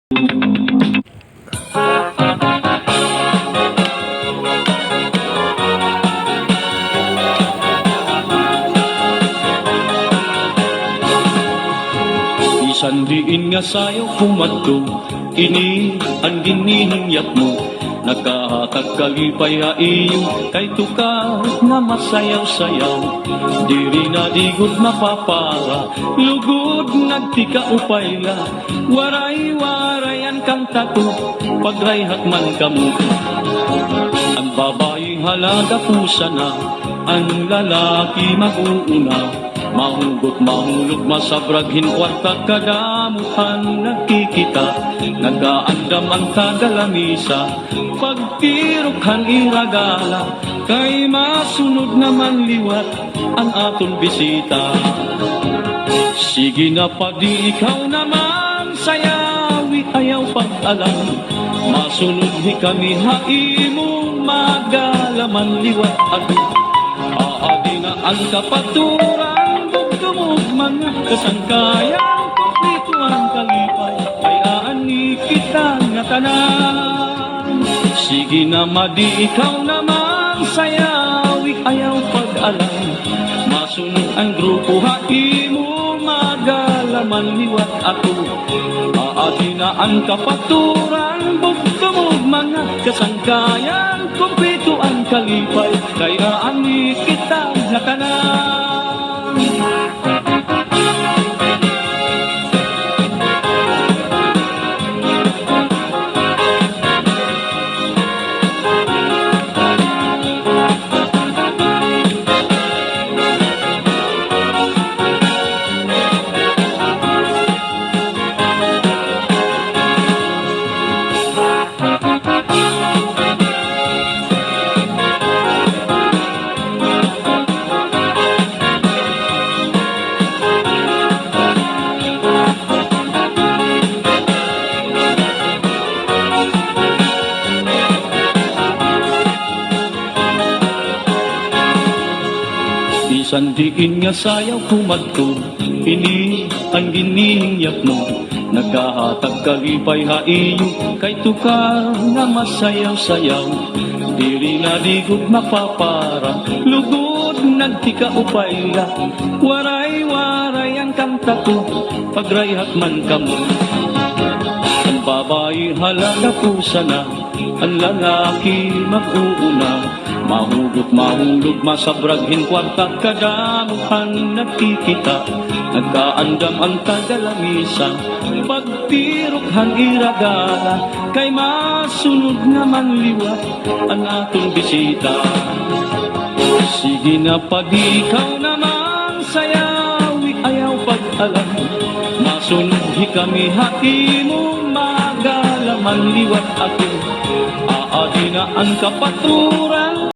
Bisan diin nga sayo kumadto, ini ang ginihingyap mo. Nakahatag kalipay ha iyo, kay tukar nga masayaw-sayaw. Diri na digod mapapara, lugod nagtika upayla. Waray-warayan kang tato, pagrayhat man kamo. Ang babae halaga pusa na, ang lalaki mag-uuna. Mahugot, mahulog, masabraghin, kwarta, kadamuhan, nakikita. Nagaandam ang tagalamisa, pagtirokhan iragala, kay masunod naman liwat ang aton bisita. Sige na padi ikaw naman, sayawi ayaw pag-alam. Masunod hi kami haimo, magalaman liwat ado. Aadi na ang kapaturan, mga kasangkayan, kompleto ang kalipay, kayaan ni kita nga tanan. Sige na madi ikaw naman, sayawi ayaw pag-alam. Masunod ang grupo, hati mo magalaman liwat ako. Aadi na ang kapaturan, bugtumog mga kasangkayan, kompleto ang kalipay, kayaan ni kita nga tanan. Bisan diin nga sayaw kumadto, ini ang ginihingyap mo. Nagkahatag kalipay ha iyo, kay tukar nga masayaw-sayaw. Diri na digod mapapara, lugod nagtika upayla. Waray-waray ang kantato, pagrayhat man kamo. Ang babae halaga pusa na, ang lalaki mag-uuna. Mahugot, mahulog, masabraghin, kwarta, kadamuhan, nakikita. Nagkaandam ang tagalamisa, pagtirokhan iragala, kay masunod naman liwat ang atong bisita. Sige na padi ikaw naman, sayawi ayaw pag-alam. Masunod hi kami hati mo, magalaman liwat ako. Aadi na ang kapaturan,